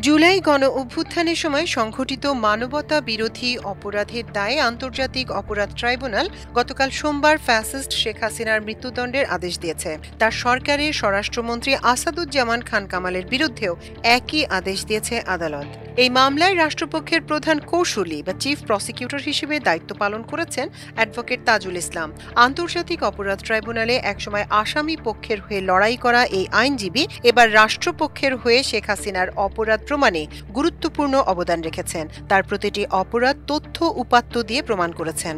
জুলাই গণ অভ্যুত্থানের সময় সংঘটিত মানবতা বিরোধী অপরাধের দায়ে আন্তর্জাতিক অপরাধ ট্রাইব্যুনাল গতকাল সোমবার ফ্যাসিস্ট শেখ হাসিনার মৃত্যুদণ্ডের আদেশ দিয়েছে। তার সরকারের স্বরাষ্ট্রমন্ত্রী আসাদুজ্জামান খান কামালের বিরুদ্ধেও একই আদেশ দিয়েছে আদালত। এই মামলায় রাষ্ট্রপক্ষের প্রধান কৌঁসুলি বা চিফ প্রসিকিউটর হিসেবে দায়িত্ব পালন করেছেন অ্যাডভোকেট তাজুল ইসলাম। আন্তর্জাতিক অপরাধ ট্রাইব্যুনালে একসময় আসামি পক্ষের হয়ে লড়াই করা এই আইনজীবী এবার রাষ্ট্রপক্ষের হয়ে শেখ হাসিনার অপরাধ প্রমাণে গুরুত্বপূর্ণ অবদান রেখেছেন। তার প্রতিটি অপরাধ তথ্য উপাত্ত দিয়ে প্রমাণ করেছেন।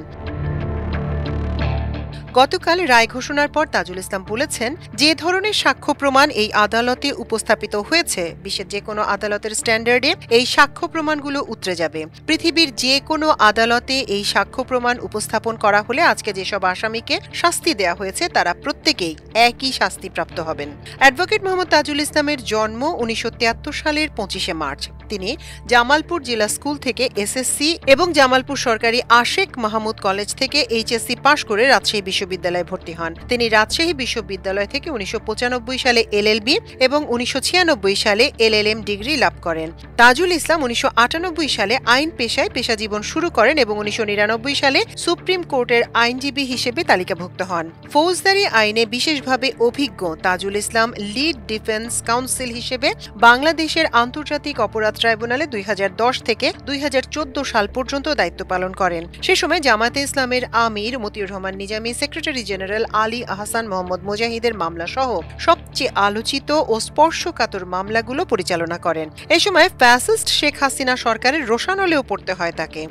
গতকাল রায় ঘোষণার পর তাজুল ইসলাম বলেছেন, যে ধরনের সাক্ষ্য প্রমাণ এই আদালতে উপস্থাপিত হয়েছে, বিশ্বের যে কোনো আদালতের স্ট্যান্ডার্ডে এই সাক্ষ্য প্রমাণগুলো উতরে যাবে। পৃথিবীর যে কোনো আদালতে এই সাক্ষ্য প্রমাণ উপস্থাপন করা হলে আজকে যেসব আসামিকে শাস্তি দেয়া হয়েছে তারা প্রত্যেকেই একই শাস্তিপ্রাপ্ত হবেন। অ্যাডভোকেট মোহাম্মদ তাজুল ইসলামের জন্ম 1973 সালের 25শে মার্চ। তিনি জামালপুর জেলা স্কুল থেকে এসএসসি এবং জামালপুর সরকারি আশেক মাহমুদ কলেজ থেকে এইচএসসি পাশ করে রাজশাহী বিশ্ববিদ্যালয়ে ভর্তি হন। তিনি রাজশাহী বিশ্ববিদ্যালয় থেকে 1995 সালে এলএলবি এবং 1996 সালে এলএলএম ডিগ্রি লাভ করেন। তাজুল ইসলাম 1998 সালে আইন পেশায় পেশাজীবন শুরু করেন এবং 1999 সালে সুপ্রিম কোর্টের আইনজীবী হিসেবে তালিকাভুক্ত হন। ফৌজদারি আইনে বিশেষভাবে অভিজ্ঞ Tajul Islam lead defence council হিসেবে বাংলাদেশের আন্তর্জাতিক অপরাধ ট্রাইব্যুনালে 2010 থেকে 2014 সাল পর্যন্ত দায়িত্ব পালন করেন। সে সময় জামায়াতে ইসলামের আমির মতিউর রহমান নিজামী, সেক্রেটারি জেনারেল আলী আহসান মোহাম্মদ মুজাহিদের মামলা সহ সবচেয়ে আলোচিত ও স্পর্শকাতর মামলাগুলো পরিচালনা করেন। এ সময় ফ্যাসিস্ট শেখ হাসিনা সরকারের রোষানলেও পড়তে হয় তাকে।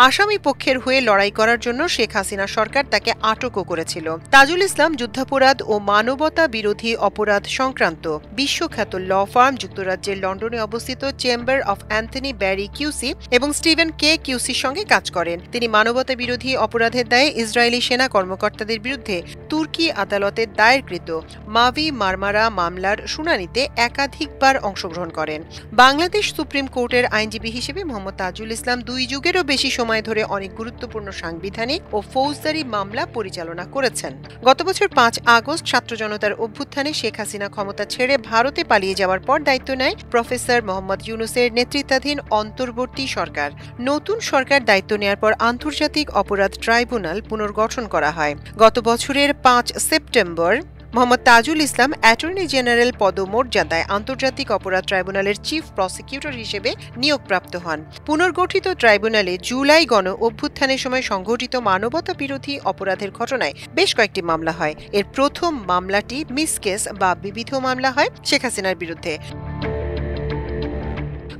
আসামি পক্ষের হয়ে লড়াই করার জন্য শেখ হাসিনা সরকার তাকে আটকও করেছিল। তাজুল ইসলাম যুদ্ধাপরাধ ও মানবতা বিরোধী অপরাধ সংক্রান্ত বিশ্বখ্যাত ল ফার্ম যুক্তরাজ্যের লন্ডনে অবস্থিত chamber of Anthony Barry QC এবং স্টিভেন কে কিউসির সঙ্গে কাজ করেন। তিনি মানবতা বিরোধী অপরাধের দায়ে ইসরায়েলি সেনা কর্মকর্তাদের বিরুদ্ধে তুর্কি আদালতে দায়েরকৃত মাভি মারমারা মামলার শুনানিতে একাধিকবার অংশগ্রহণ করেন। বাংলাদেশ সুপ্রিম কোর্টের আইনজীবী হিসেবে মোহাম্মদ তাজুল ইসলাম 2 যুগেরও বেশি সময় ধরে অনেক গুরুত্বপূর্ণ সাংবিধানিক ও ফৌজদারি মামলা পরিচালনা করেছেন। গত বছর 5 আগস্ট ছাত্র জনতার অভ্যুত্থানে শেখ হাসিনা ক্ষমতা ছেড়ে ভারতে পালিয়ে যাওয়ার পর দায়িত্ব নেয় প্রফেসর মোহাম্মদ ইউনূসের নেতৃত্বাধীন অন্তর্বর্তী সরকার। নতুন সরকার দায়িত্ব নেওয়ার পর আন্তর্জাতিক অপরাধ ট্রাইব্যুনাল পুনর্গঠন করা হয়। গত বছরের 5 September Mohammad Tajul Islam attorney general পদমর্যাদায় আন্তর্জাতিক অপরাধ ট্রাইব্যুনালের চিফ প্রসিকিউটর হিসেবে নিয়োগপ্রাপ্ত হন। পুনর্গঠিত ট্রাইব্যুনালে জুলাই গণ অভ্যুত্থানের সময় সংঘটিত মানবতা বিরোধী অপরাধের ঘটনায় বেশ কয়েকটি মামলা হয়। এর প্রথম মামলাটি মিসকেস বা বিবিধ মামলা হয় শেখ হাসিনার বিরুদ্ধে।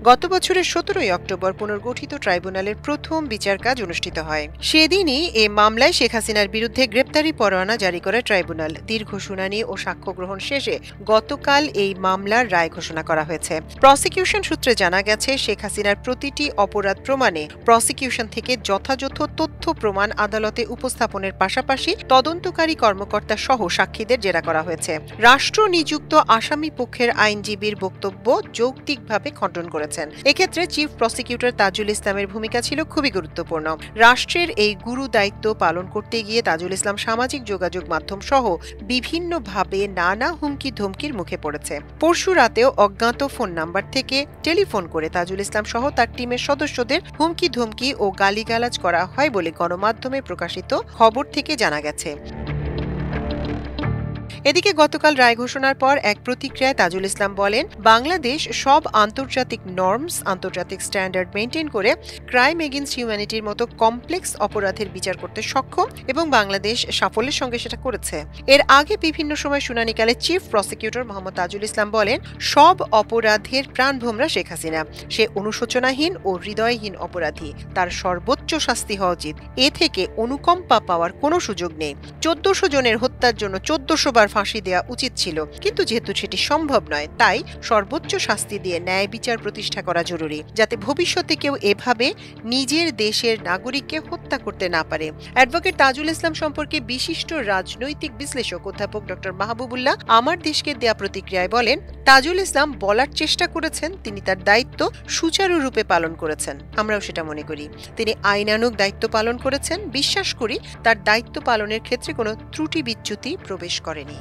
গত বছরের 17 অক্টোবর পুনর্গঠিত ট্রাইব্যুনালের প্রথম বিচার কাজ অনুষ্ঠিত হয়। সেদিনই এ মামলায় শেখ হাসিনার বিরুদ্ধে গ্রেপ্তারি পরোয়ানা জারি করে ট্রাইব্যুনাল। দীর্ঘ শুনানি ও সাক্ষ্য গ্রহণ শেষে গতকাল এই মামলার রায় ঘোষণা করা হয়েছে। প্রসিকিউশন সূত্রে জানা গেছে, শেখ হাসিনার প্রতিটি অপরাধ প্রমাণে প্রসিকিউশন থেকে যথাযথ তথ্য প্রমাণ আদালতে উপস্থাপনের পাশাপাশি তদন্তকারী কর্মকর্তা সহ সাক্ষীদের জেরা করা হয়েছে। রাষ্ট্র নিযুক্ত আসামি পক্ষের আইনজীবীর বক্তব্য যৌক্তিকভাবে খণ্ডন করেছে। এক্ষেত্রে চিফ প্রসিকিউটর তাজুল ইসলামের ভূমিকা ছিল খুবই গুরুত্বপূর্ণ। রাষ্ট্রের এই গুরু দায়িত্ব পালন করতে গিয়ে তাজুল ইসলাম সামাজিক যোগাযোগ মাধ্যম সহ বিভিন্নভাবে নানা হুমকি ধমকির মুখে পড়েছে। পরশু রাতেও অজ্ঞাত ফোন নাম্বার থেকে টেলিফোন করে তাজুল ইসলাম সহ তার টিমের সদস্যদের হুমকি ধমকি ও গালিগালাজ করা হয় বলে গণমাধ্যমে প্রকাশিত খবর থেকে জানা গেছে। এদিকে গতকাল রায় ঘোষণার পর এক প্রতিক্রিয়ায় তাজুল ইসলাম বলেন, বাংলাদেশ সব আন্তর্জাতিক নর্মস, আন্তর্জাতিক স্ট্যান্ডার্ড মেনটেন করে ক্রাইম এগেইনস্ট হিউম্যানিটির মতো কমপ্লেক্স অপরাধের বিচার করতে সক্ষম এবং বাংলাদেশ সাফল্যের সঙ্গে সেটা করেছে। এর আগে বিভিন্ন সময় শুনানিকালে চিফ প্রসিকিউটর মোহাম্মদ তাজুল ইসলাম বলেন, সব অপরাধের প্রাণভোমরা শেখ হাসিনা। সে অনুশোচনাহীন ও হৃদয়হীন অপরাধী। তার সর্বোচ্চ শাস্তি হওয়া উচিত। এ থেকে অনুকম্পা পাওয়ার কোনো সুযোগ নেই। 1400 জনের হত্যার জন্য 1400 বার ফাঁসি দেওয়া উচিত ছিল, কিন্তু যেহেতু সেটি সম্ভব নয়, তাই সর্বোচ্চ শাস্তি দিয়ে ন্যায় বিচার প্রতিষ্ঠা করা জরুরি, যাতে ভবিষ্যতে কেউ এভাবে নিজের দেশের নাগরিককে হত্যা করতে না পারে। অ্যাডভোকেট তাজুল ইসলাম সম্পর্কে বিশিষ্ট রাজনৈতিক বিশ্লেষক অধ্যাপক ডক্টর মাহবুবুল্লাহ আমার দেশকে দেয়া প্রতিক্রিয়ায় বলেন, তাজুল ইসলাম বলার চেষ্টা করেছেন তিনি তার দায়িত্ব সুচারুরূপে পালন করেছেন। আমরাও সেটা মনে করি। তিনি আইনানুগ দায়িত্ব পালন করেছেন। বিশ্বাস করি তার দায়িত্ব পালনের ক্ষেত্রে কোনো ত্রুটি বিচ্যুতি প্রবেশ করেনি।